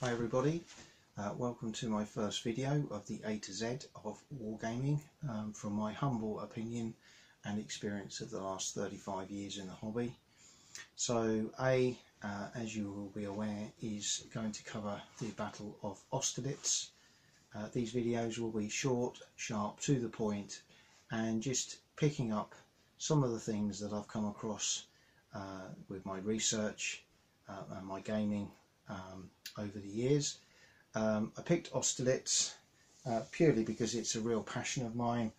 Hi everybody, welcome to my first video of the A to Z of wargaming from my humble opinion and experience of the last 35 years in the hobby. So as you will be aware, is going to cover the Battle of Austerlitz. These videos will be short, sharp, to the point, and just picking up some of the things that I've come across with my research and my gaming over the years. I picked Austerlitz purely because it's a real passion of mine.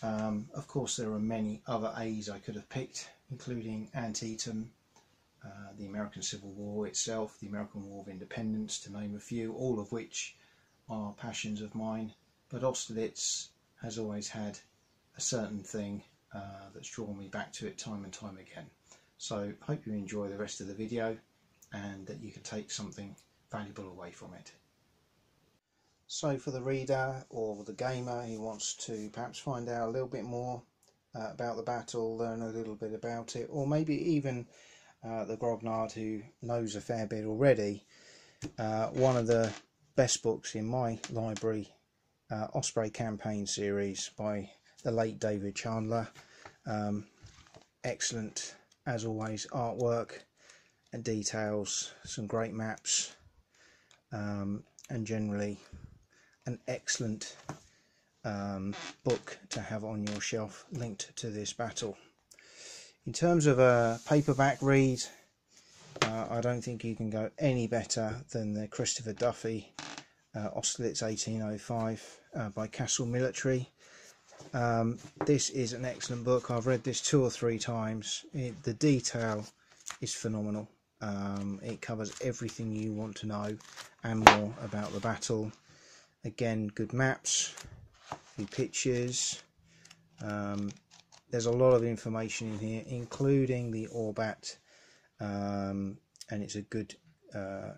Of course there are many other A's I could have picked, including Antietam, the American Civil War itself, the American War of Independence, to name a few, all of which are passions of mine. But Austerlitz has always had a certain thing that's drawn me back to it time and time again. So hope you enjoy the rest of the video and that you can take something valuable away from it. So for the reader or the gamer who wants to perhaps find out a little bit more about the battle, learn a little bit about it, or maybe even the grognard who knows a fair bit already, one of the best books in my library, Osprey Campaign series by the late David Chandler. Excellent as always artwork and details, some great maps, and generally an excellent book to have on your shelf linked to this battle. In terms of a paperback read, I don't think you can go any better than the Christopher Duffy Austerlitz 1805 by Castle Military. This is an excellent book. I've read this 2 or 3 times. The detail is phenomenal. It covers everything you want to know and more about the battle. Again, good maps, few pictures. There's a lot of information in here, including the Orbat, and it's a good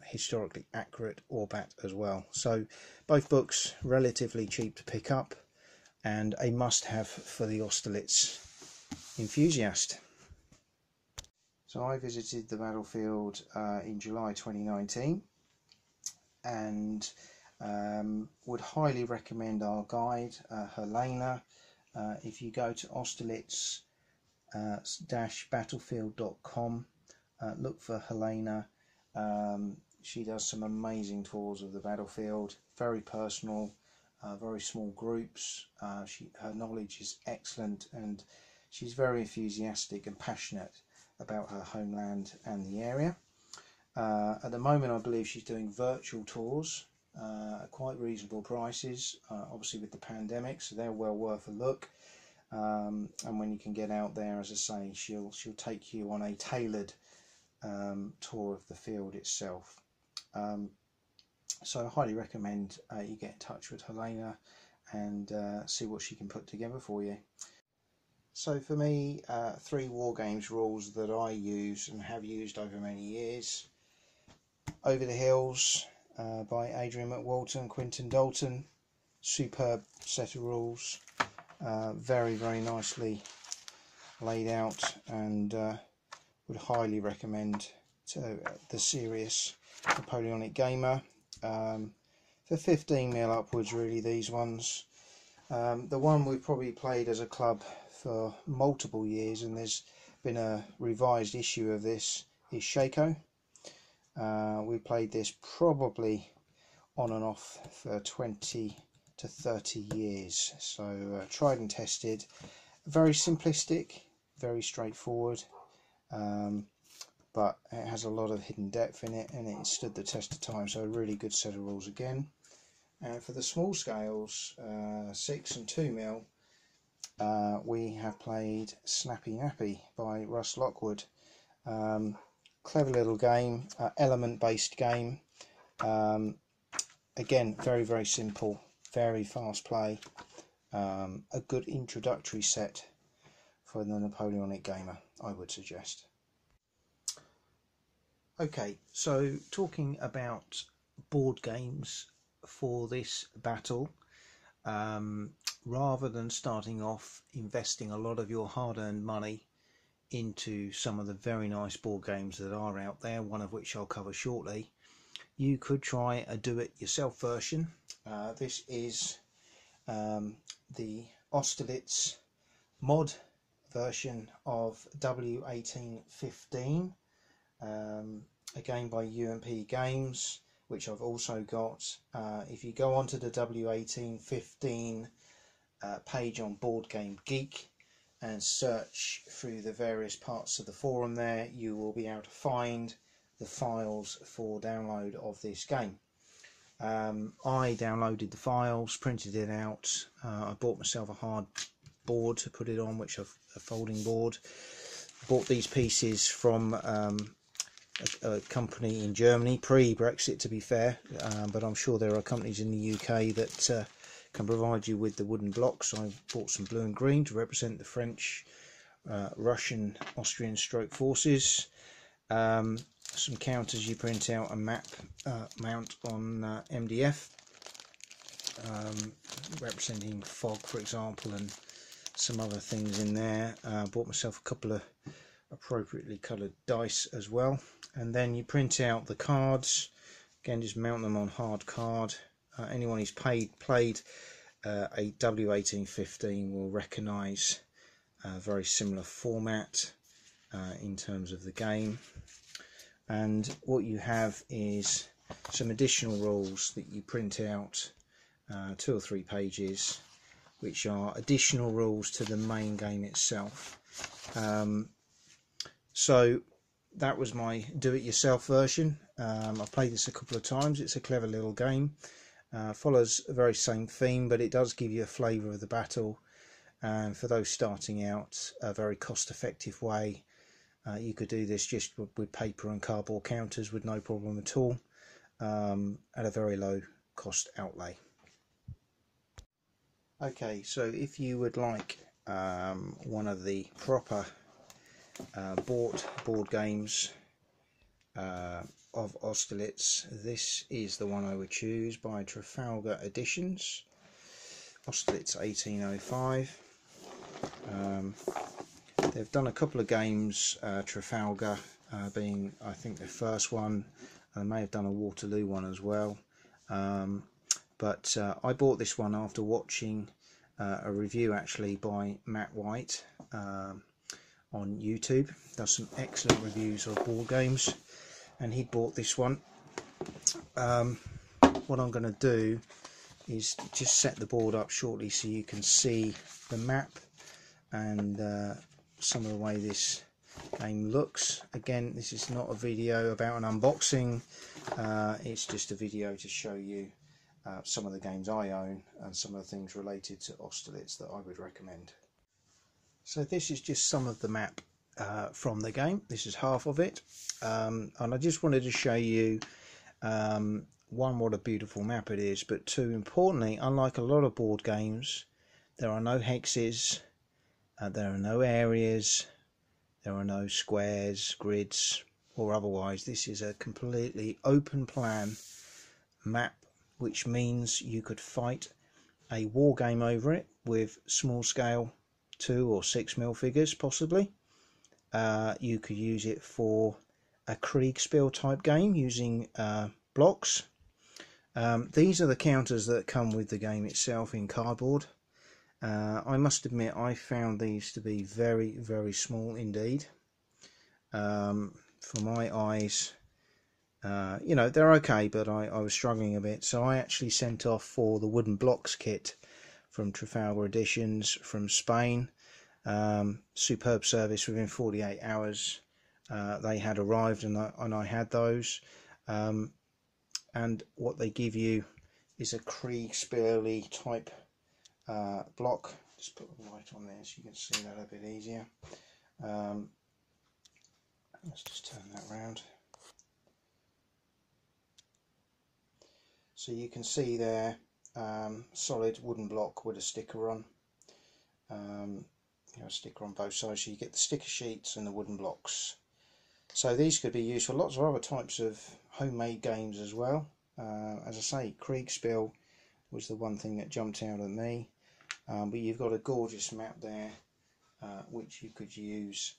historically accurate Orbat as well. So both books relatively cheap to pick up and a must-have for the Austerlitz enthusiast. So I visited the battlefield in July 2019 and would highly recommend our guide, Helena. If you go to Austerlitz-battlefield.com, look for Helena. She does some amazing tours of the battlefield, very personal, very small groups. Her knowledge is excellent and she's very enthusiastic and passionate about her homeland and the area. At the moment I believe she's doing virtual tours at quite reasonable prices, obviously with the pandemic, so they're well worth a look. And when you can get out there, as I say, she'll take you on a tailored tour of the field itself. So I highly recommend you get in touch with Helena and see what she can put together for you. So for me, 3 war games rules that I use and have used over many years. Over the Hills by Adrian McWalton and Quinton Dalton. Superb set of rules. Very, very nicely laid out, and would highly recommend to the serious Napoleonic gamer. For 15mm upwards, really, these ones. The one we've probably played as a club for multiple years, and there's been a revised issue of this, is Shaco. We played this probably on and off for 20 to 30 years, so tried and tested. Very simplistic, very straightforward, but it has a lot of hidden depth in it and it stood the test of time, so a really good set of rules again. And for the small scales, 6 and 2mm, we have played Snappy Nappy by Russ Lockwood. Clever little game, element based game. Again, very, very simple, very fast play. A good introductory set for the Napoleonic gamer, I would suggest. Okay, so talking about board games for this battle, rather than starting off investing a lot of your hard-earned money into some of the very nice board games that are out there, one of which I'll cover shortly, you could try a do-it-yourself version. This is the Austerlitz mod version of W1815, again by UMP Games, which I've also got. If you go onto the W1815 page on Board Game Geek and search through the various parts of the forum there, you will be able to find the files for download of this game. I downloaded the files, printed it out. I bought myself a hard board to put it on, which a folding board. Bought these pieces from a company in Germany, pre-Brexit to be fair, but I'm sure there are companies in the UK that can provide you with the wooden blocks. I bought some blue and green to represent the French, Russian, Austrian stroke forces. Some counters you print out and mount on MDF, representing fog, for example, and some other things in there. Bought myself a couple of appropriately coloured dice as well, and then you print out the cards. Again, just mount them on hard card. Anyone who's played a W1815 will recognise a very similar format in terms of the game. And what you have is some additional rules that you print out, 2 or 3 pages, which are additional rules to the main game itself. So that was my do-it-yourself version. I've played this a couple of times. It's a clever little game. Follows a very same theme, but it does give you a flavour of the battle, and for those starting out, a very cost-effective way. You could do this just with paper and cardboard counters with no problem at all, at a very low cost outlay. Okay, so if you would like one of the proper board games of Austerlitz, this is the one I would choose, by Trafalgar Editions, Austerlitz 1805. They've done a couple of games, Trafalgar being I think the first one. They may have done a Waterloo one as well, but I bought this one after watching a review actually by Matt White on YouTube. Does some excellent reviews of board games, and he bought this one. What I'm going to do is just set the board up shortly so you can see the map and some of the way this game looks. Again, this is not a video about an unboxing, it's just a video to show you some of the games I own and some of the things related to Austerlitz that I would recommend. So this is just some of the map from the game. This is half of it, and I just wanted to show you one, what a beautiful map it is, but two, importantly, unlike a lot of board games, there are no hexes, there are no areas, there are no squares, grids or otherwise. This is a completely open plan map, which means you could fight a war game over it with small scale 2 or 6 mil figures possibly. You could use it for a Kriegspiel type game using blocks. These are the counters that come with the game itself in cardboard. I must admit I found these to be very, very small indeed. For my eyes, you know, they're okay, but I was struggling a bit, so I actually sent off for the wooden blocks kit from Trafalgar Editions from Spain. Superb service. Within 48 hours they had arrived, and I had those. And what they give you is a Kriegspiel type block. Just put the light on there so you can see that a bit easier. Let's just turn that round. So you can see there, solid wooden block with a sticker on. A sticker on both sides, so you get the sticker sheets and the wooden blocks. So these could be used for lots of other types of homemade games as well. As I say, Kriegspiel was the one thing that jumped out at me, but you've got a gorgeous map there which you could use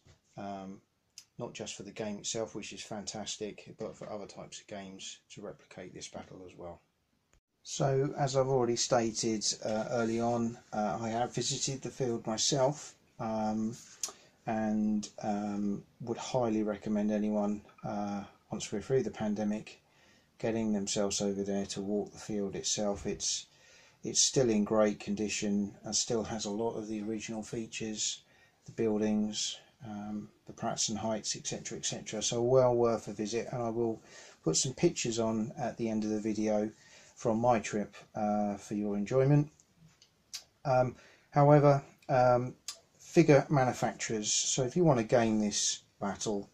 not just for the game itself, which is fantastic, but for other types of games to replicate this battle as well. So, as I've already stated early on, I have visited the field myself, and would highly recommend anyone, once we're through the pandemic, getting themselves over there to walk the field itself. It's still in great condition and still has a lot of the original features, the buildings, the Pratzen heights, etc, etc. So well worth a visit, and I will put some pictures on at the end of the video from my trip for your enjoyment. However, figure manufacturers, so if you want to game this battle,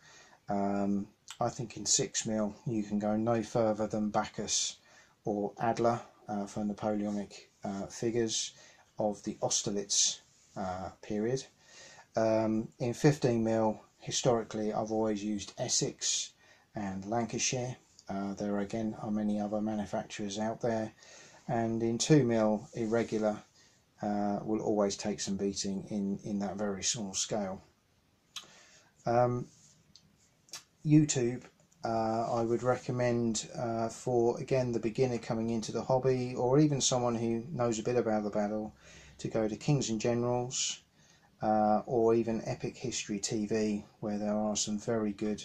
I think in 6mm you can go no further than Bacchus or Adler for Napoleonic figures of the Austerlitz period. In 15mm, historically I've always used Essex and Lancashire. There again are many other manufacturers out there, and in 2mm irregular will always take some beating in that very small scale. YouTube, I would recommend for, again, the beginner coming into the hobby, or even someone who knows a bit about the battle, to go to Kings and Generals, or even Epic History TV, where there are some very good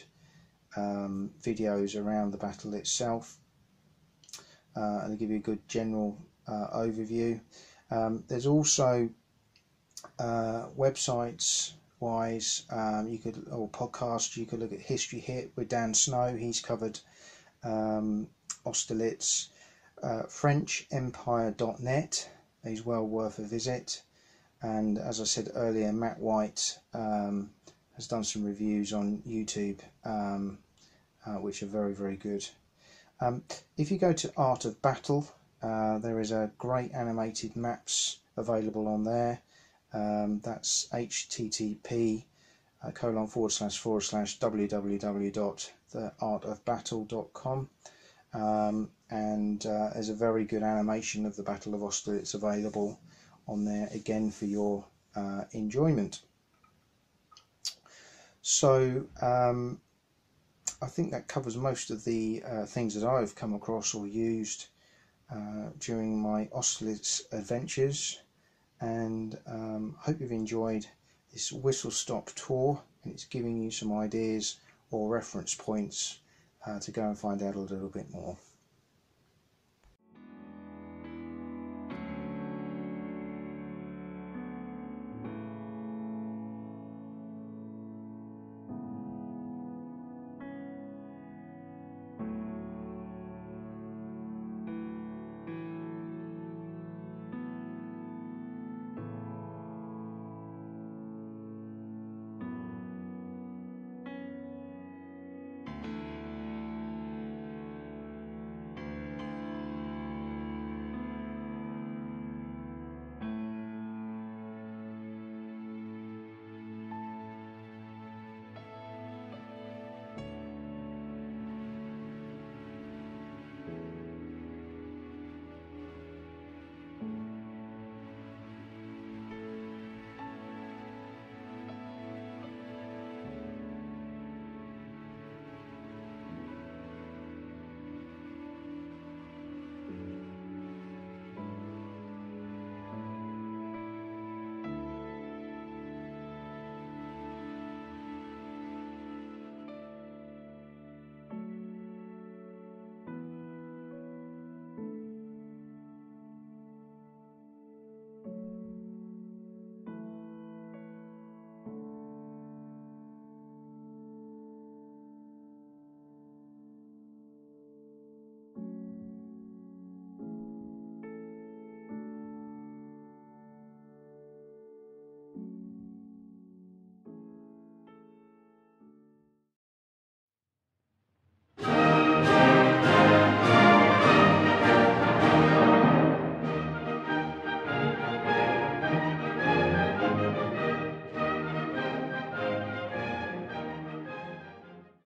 videos around the battle itself, and they give you a good general overview. There's also websites wise, you could, or podcasts, you could look at History Hit with Dan Snow. He's covered Austerlitz. FrenchEmpire.net is well worth a visit, and as I said earlier, Matt White has done some reviews on YouTube which are very, very good. If you go to Art of Battle, there is a great animated maps available on there. That's http://www.theartofbattle.com, and there's a very good animation of the Battle of Austerlitz available on there, again for your enjoyment. So I think that covers most of the things that I've come across or used during my Austerlitz adventures, and hope you've enjoyed this whistle-stop tour, and it's giving you some ideas or reference points to go and find out a little bit more.